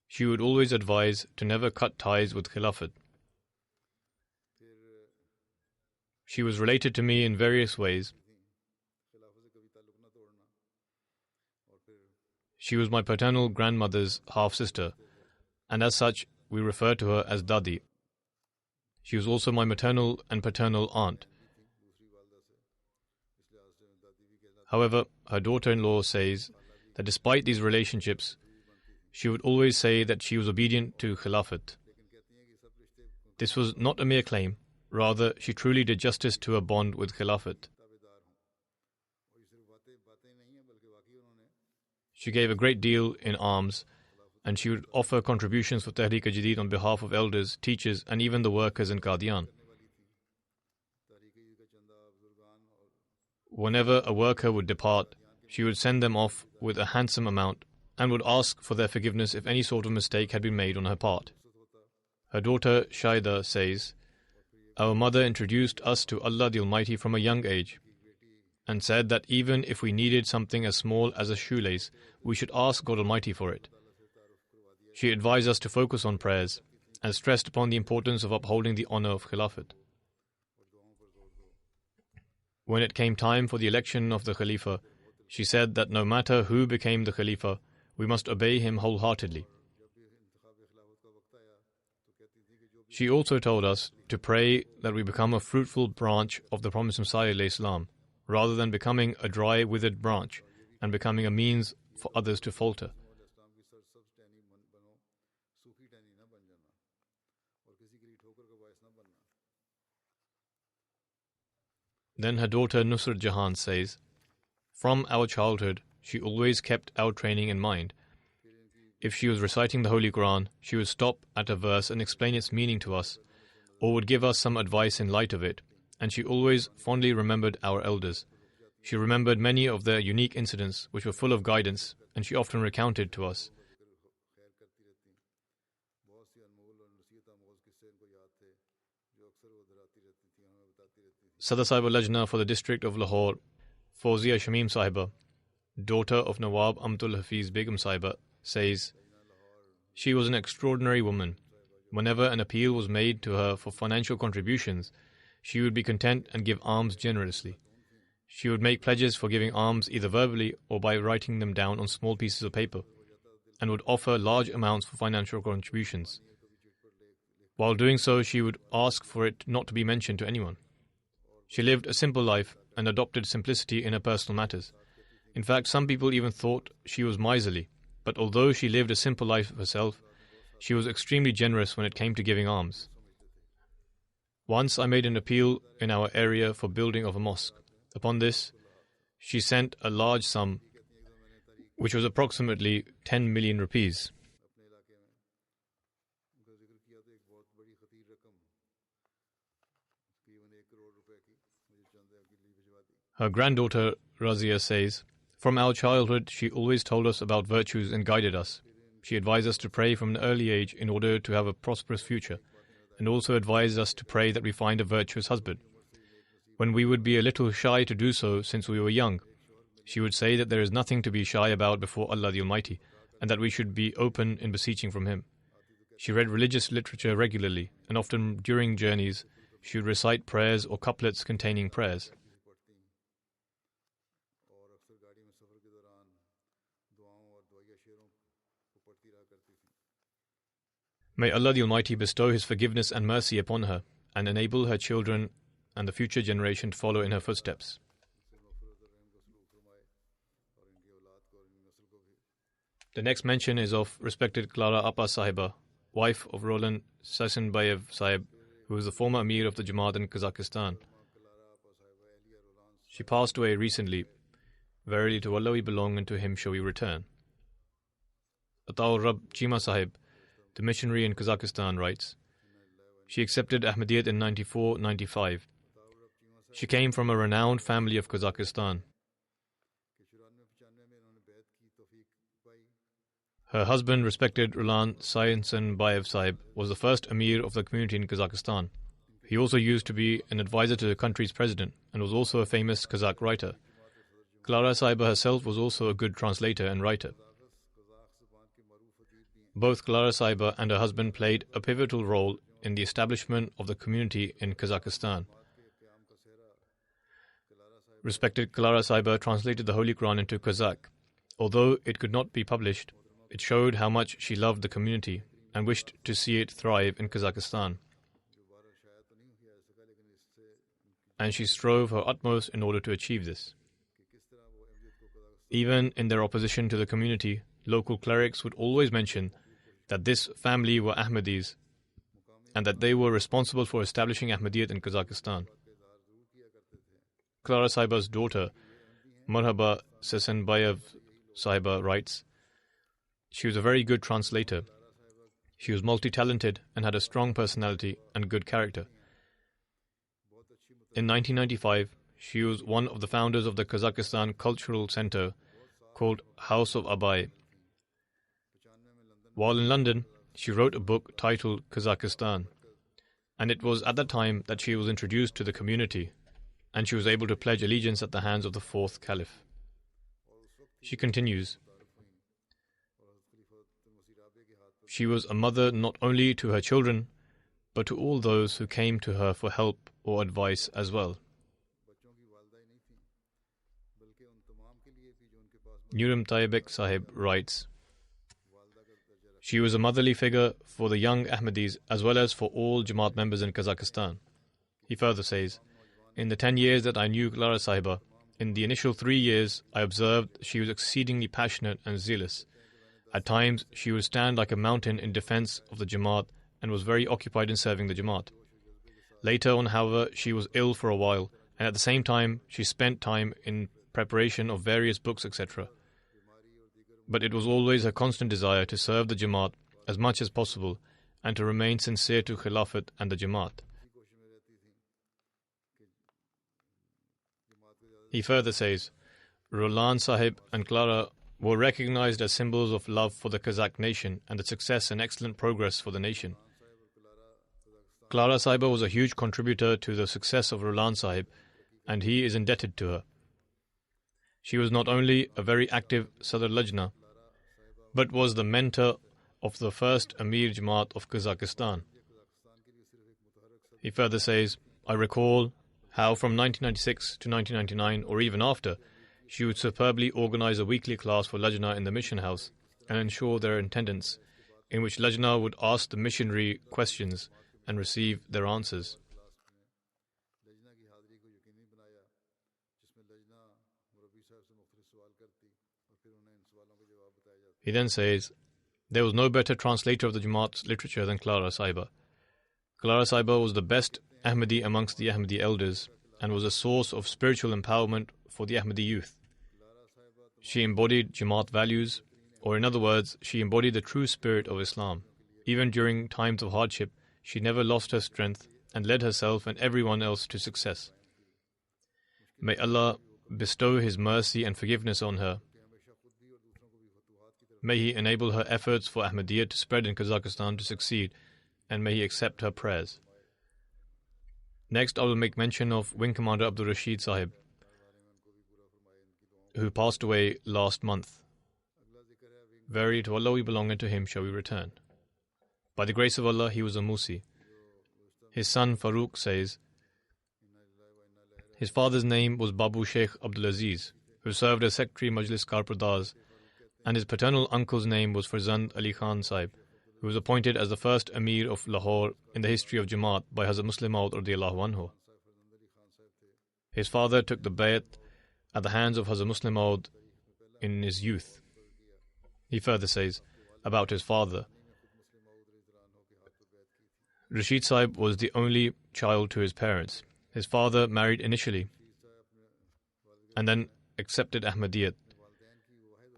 She would always advise to never cut ties with Khilafat. She was related to me in various ways. She was my paternal grandmother's half-sister, and as such, we refer to her as Dadi. She was also my maternal and paternal aunt. However, her daughter-in-law says that despite these relationships, she would always say that she was obedient to Khilafat. This was not a mere claim, rather she truly did justice to her bond with Khilafat. She gave a great deal in alms, and she would offer contributions for Tehreek-e-Jadid on behalf of elders, teachers, and even the workers in Qadian. Whenever a worker would depart, she would send them off with a handsome amount and would ask for their forgiveness if any sort of mistake had been made on her part. Her daughter Shaida says, "Our mother introduced us to Allah the Almighty from a young age and said that even if we needed something as small as a shoelace, we should ask God Almighty for it. She advised us to focus on prayers and stressed upon the importance of upholding the honor of Khilafat. When it came time for the election of the Khalifa, she said that no matter who became the Khalifa, we must obey him wholeheartedly. She also told us to pray that we become a fruitful branch of the Promised Messiah Islam, rather than becoming a dry, withered branch and becoming a means for others to falter." Then her daughter Nusrat Jahan says, "From our childhood, she always kept our training in mind. If she was reciting the Holy Quran, she would stop at a verse and explain its meaning to us, or would give us some advice in light of it, and she always fondly remembered our elders. She remembered many of their unique incidents which were full of guidance, and she often recounted to us. Sadar Sahib al-Lajna for the district of Lahore, Fawzia Shamim Sahiba, daughter of Nawab Amtul Hafiz Begum Sahiba, says, "She was an extraordinary woman. Whenever an appeal was made to her for financial contributions, she would be content and give alms generously. She would make pledges for giving alms either verbally or by writing them down on small pieces of paper. and would offer large amounts for financial contributions. While doing so, she would ask for it not to be mentioned to anyone. She lived a simple life and adopted simplicity in her personal matters. In fact, some people even thought she was miserly, but although she lived a simple life herself, she was extremely generous when it came to giving alms. Once I made an appeal in our area for building of a mosque. Upon this, she sent a large sum, which was approximately 10 million rupees. Her granddaughter Razia says, "From our childhood, she always told us about virtues and guided us. She advised us to pray from an early age in order to have a prosperous future, and also advised us to pray that we find a virtuous husband. When we would be a little shy to do so since we were young, she would say that there is nothing to be shy about before Allah the Almighty, and that we should be open in beseeching from Him. She read religious literature regularly, and often during journeys, she would recite prayers or couplets containing prayers. May Allah the Almighty bestow His forgiveness and mercy upon her, and enable her children and the future generation to follow in her footsteps." The next mention is of respected Clara Appa Sahiba, wife of Roland Sasanbayev Sahib, who was the former Amir of the Jamaat in Kazakhstan. She passed away recently. Verily to Allah we belong, and to Him shall we return. Ataur Rab Chima Sahib, the missionary in Kazakhstan, writes, "She accepted Ahmadiyyat in 94-95. She came from a renowned family of Kazakhstan. Her husband, respected Roland Sasanbayev Sahib, was the first Amir of the community in Kazakhstan. He also used to be an advisor to the country's president and was also a famous Kazakh writer. Clara Sahiba herself was also a good translator and writer. Both Clara Sahiba and her husband played a pivotal role in the establishment of the community in Kazakhstan. Respected Clara Sahiba translated the Holy Quran into Kazakh. Although it could not be published, it showed how much she loved the community and wished to see it thrive in Kazakhstan. And she strove her utmost in order to achieve this. Even in their opposition to the community, local clerics would always mention that this family were Ahmadis and that they were responsible for establishing Ahmadiyyat in Kazakhstan. Clara Sahiba's daughter, Marhaba Sasanbayev Sahiba, writes, "She was a very good translator. She was multi-talented and had a strong personality and good character. In 1995, she was one of the founders of the Kazakhstan Cultural Center called House of Abai. While in London, she wrote a book titled Kazakhstan, and it was at that time that she was introduced to the community, and she was able to pledge allegiance at the hands of the fourth caliph." She continues, "She was a mother not only to her children, but to all those who came to her for help or advice as well." Nurim Tayyibek Sahib writes, "She was a motherly figure for the young Ahmadis as well as for all Jamaat members in Kazakhstan." He further says, "In the 10 years that I knew Clara Sahiba, in the initial 3 years, I observed she was exceedingly passionate and zealous. At times, she would stand like a mountain in defense of the Jamaat and was very occupied in serving the Jamaat. Later on, however, she was ill for a while, and at the same time, she spent time in preparation of various books, etc. But it was always her constant desire to serve the Jamaat as much as possible and to remain sincere to Khilafat and the Jamaat." He further says, "Roland Sahib and Clara were recognized as symbols of love for the Kazakh nation and the success and excellent progress for the nation. Clara Sahiba was a huge contributor to the success of Roland Sahib, and he is indebted to her. She was not only a very active Sadr Lajna, but was the mentor of the first Amir Jamaat of Kazakhstan." He further says, "I recall how from 1996 to 1999, or even after, she would superbly organize a weekly class for Lajna in the mission house, and ensure their attendance, in which Lajna would ask the missionary questions and receive their answers. He then says, there was no better translator of the Jamaat's literature than Clara Sahiba. Clara Sahiba was the best Ahmadi amongst the Ahmadi elders and was a source of spiritual empowerment for the Ahmadi youth. She embodied Jamaat values, or in other words, she embodied the true spirit of Islam. Even during times of hardship, she never lost her strength and led herself and everyone else to success. May Allah bestow His mercy and forgiveness on her. May He enable her efforts for Ahmadiyya to spread in Kazakhstan to succeed, and may He accept her prayers. Next, I will make mention of Wing Commander Abdul Rashid Sahib, who passed away last month. Verily, to Allah we belong, and to Him shall we return. By the grace of Allah, he was a Musi. His son Farooq says, his father's name was Babu Sheikh Abdul Aziz, who served as Secretary Majlis Karpardaz, and his paternal uncle's name was Farzand Ali Khan Sahib, who was appointed as the first Amir of Lahore in the history of Jamaat by Hazrat Muslim Maud radiyallahu anhu. His father took the bayat at the hands of Hazrat Muslim Maud in his youth. He further says about his father, Rashid Sahib was the only child to his parents. His father married initially and then accepted Ahmadiyyat,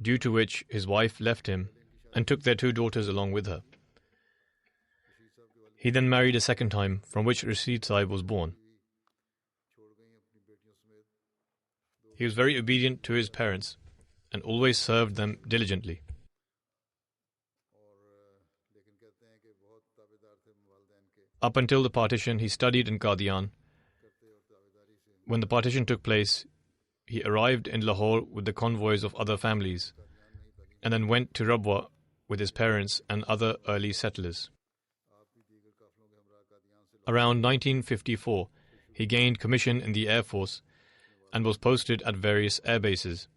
due to which his wife left him and took their 2 daughters along with her. He then married a second time, from which Rashid Sahib was born. He was very obedient to his parents and always served them diligently. Up until the partition, he studied in Qadian. When the partition took place, he arrived in Lahore with the convoys of other families and then went to Rabwa with his parents and other early settlers. Around 1954, he gained commission in the Air Force and was posted at various air bases.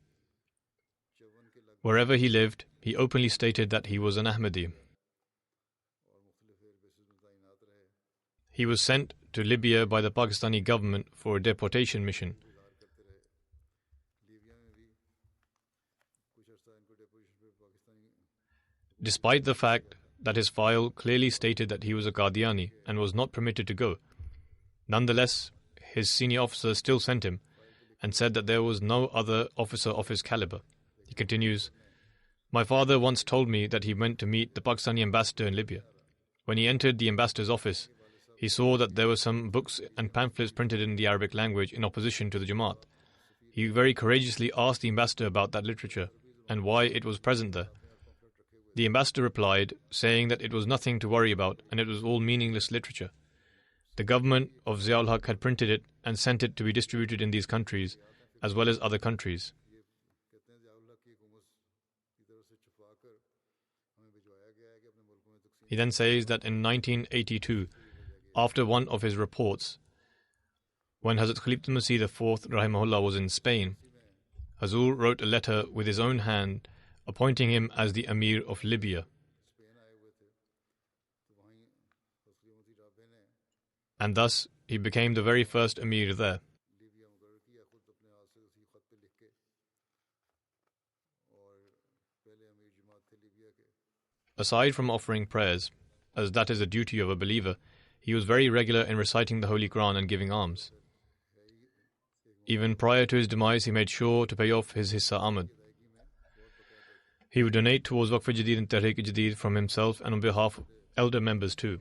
Wherever he lived, he openly stated that he was an Ahmadi. He was sent to Libya by the Pakistani government for a deportation mission. Despite the fact that his file clearly stated that he was a Qadiani and was not permitted to go, nonetheless, his senior officer still sent him and said that there was no other officer of his caliber. He continues, my father once told me that he went to meet the Pakistani ambassador in Libya. When he entered the ambassador's office, he saw that there were some books and pamphlets printed in the Arabic language in opposition to the Jamaat. He very courageously asked the ambassador about that literature and why it was present there. The ambassador replied, saying that it was nothing to worry about and it was all meaningless literature. The government of Ziaul Haq had printed it and sent it to be distributed in these countries, as well as other countries. He then says that in 1982, after one of his reports, when Hazrat Khalifatul Masih IV Rahimahullah was in Spain, Hazur wrote a letter with his own hand appointing him as the Amir of Libya. And thus he became the very first Amir there. Aside from offering prayers, as that is a duty of a believer, he was very regular in reciting the Holy Quran and giving alms. Even prior to his demise, he made sure to pay off his Hissa Ahmad. He would donate towards Waqf-e-Jadid and Tehreek-e-Jadid from himself and on behalf of elder members too.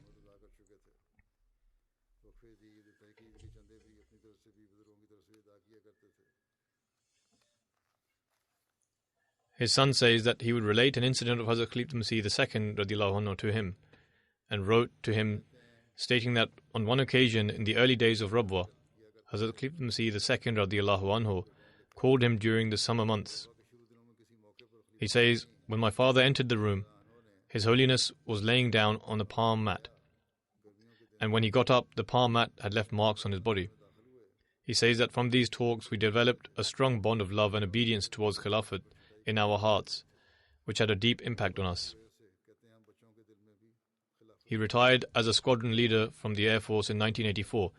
His son says that he would relate an incident of Hazrat Khalifatul Masih II radiyallahu anhu to him and wrote to him stating that on one occasion in the early days of Rabwa, Hazrat Khalifatul Masih II radiyallahu anhu called him during the summer months. He says, when my father entered the room, His Holiness was laying down on a palm mat, and when he got up, the palm mat had left marks on his body. He says that from these talks we developed a strong bond of love and obedience towards Khilafat in our hearts. which had a deep impact on us. He retired as a squadron leader from the Air Force in 1984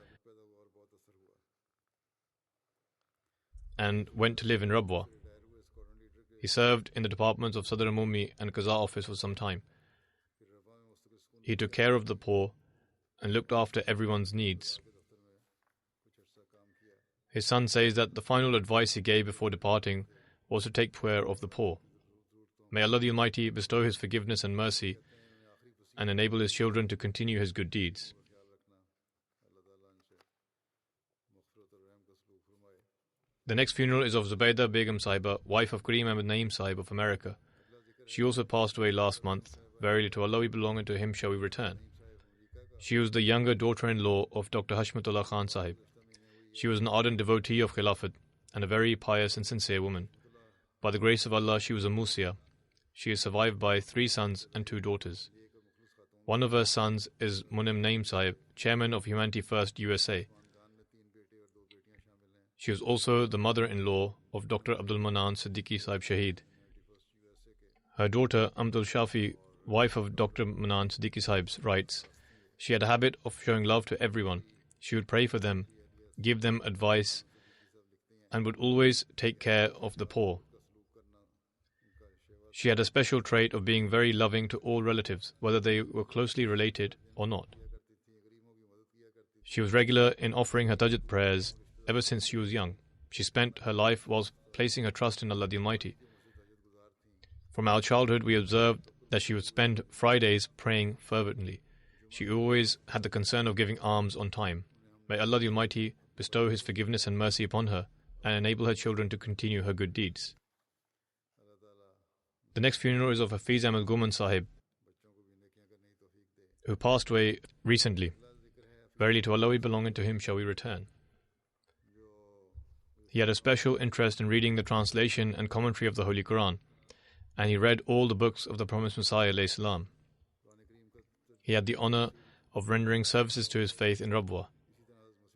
and went to live in Rabwa. He served in the departments of Sadr Umumi and Qaza office for some time. He took care of the poor and looked after everyone's needs. His son says that the final advice he gave before departing was to take care of the poor. May Allah the Almighty bestow His forgiveness and mercy and enable His children to continue His good deeds. The next funeral is of Zubaydah Begum Sahiba, wife of Kareem Ahmed Naeem Sahib of America. She also passed away last month. Verily to Allah we belong and to Him shall we return. She was the younger daughter-in-law of Dr. Hashmatullah Khan Sahib. She was an ardent devotee of Khilafat and a very pious and sincere woman. By the grace of Allah, she was a Musia. She is survived by 3 sons and 2 daughters. One of her sons is Munim Naeem Sahib, chairman of Humanity First USA. She was also the mother-in-law of Dr. Abdul Manan Siddiqui Sahib Shaheed. Her daughter, Amdul Shafi, wife of Dr. Manan Siddiqui Sahib, writes, she had a habit of showing love to everyone. She would pray for them, give them advice, and would always take care of the poor. She had a special trait of being very loving to all relatives, whether they were closely related or not. She was regular in offering her tahajjud prayers ever since she was young. She spent her life whilst placing her trust in Allah the Almighty. From our childhood, we observed that she would spend Fridays praying fervently. She always had the concern of giving alms on time. May Allah the Almighty bestow His forgiveness and mercy upon her and enable her children to continue her good deeds. The next funeral is of Hafiz Ahmed Guman Sahib, who passed away recently. Verily to Allah we belong and to Him shall we return. He had a special interest in reading the translation and commentary of the Holy Quran, and he read all the books of the promised Messiah alayhi salam. He had the honor of rendering services to his faith in Rabwa.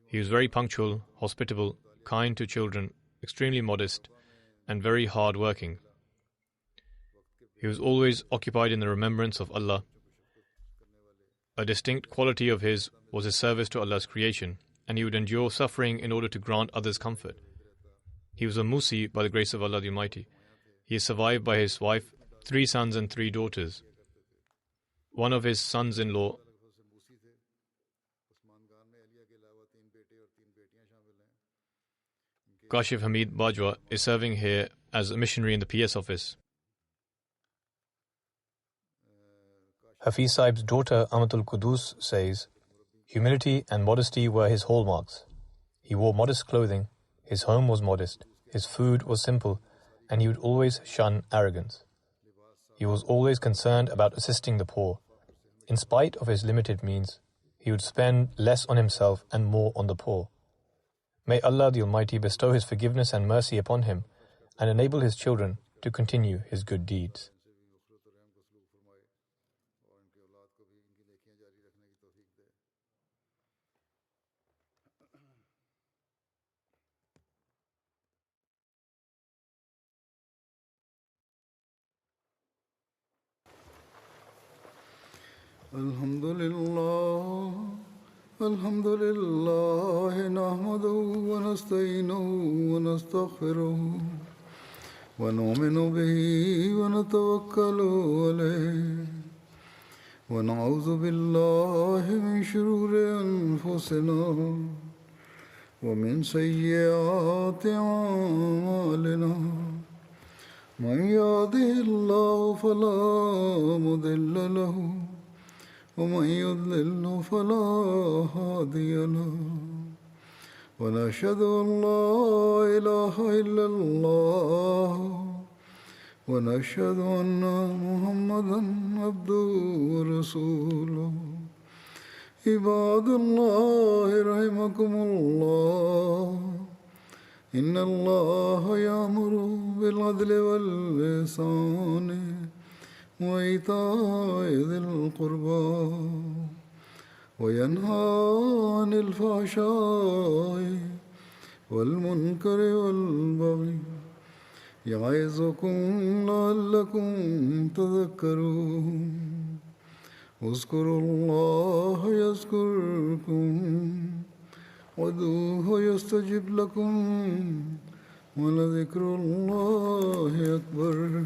He was very punctual, hospitable, kind to children, extremely modest, and very hard-working. He was always occupied in the remembrance of Allah. A distinct quality of his was his service to Allah's creation, and he would endure suffering in order to grant others comfort. He was a Musi by the grace of Allah the Almighty. He is survived by his wife, 3 sons and 3 daughters. One of his sons-in-law, Kashif Hamid Bajwa, is serving here as a missionary in the PS office. Hafiz Sahib's daughter Amatul Qudus says, humility and modesty were his hallmarks. He wore modest clothing, his home was modest, his food was simple, and he would always shun arrogance. He was always concerned about assisting the poor. In spite of his limited means, he would spend less on himself and more on the poor. May Allah the Almighty bestow His forgiveness and mercy upon him and enable his children to continue his good deeds. Alhamdulillah, nahmaduhu wa nasta'inuhu wa nastaghfiruh wa nu'minu bihi wa natawakkalu alayh wa na'udhu billahi min shururi anfusina wa min sayyiati a'malina. Man yahdihillahu fala mudilla lahu ومن يضلل فلا هادي له ونشهد أن لا إله إلا الله ونشهد أن محمدا عبده ورسوله عباد الله رحمكم الله إن الله يأمر بالعدل والإحسان وإيتاء ذي القربى وينهى عن الفحشاء والمنكر والبغي يعظكم لعلكم تذكرون اذكروا الله يذكركم وادعوه يستجب لكم ولذكر الله أكبر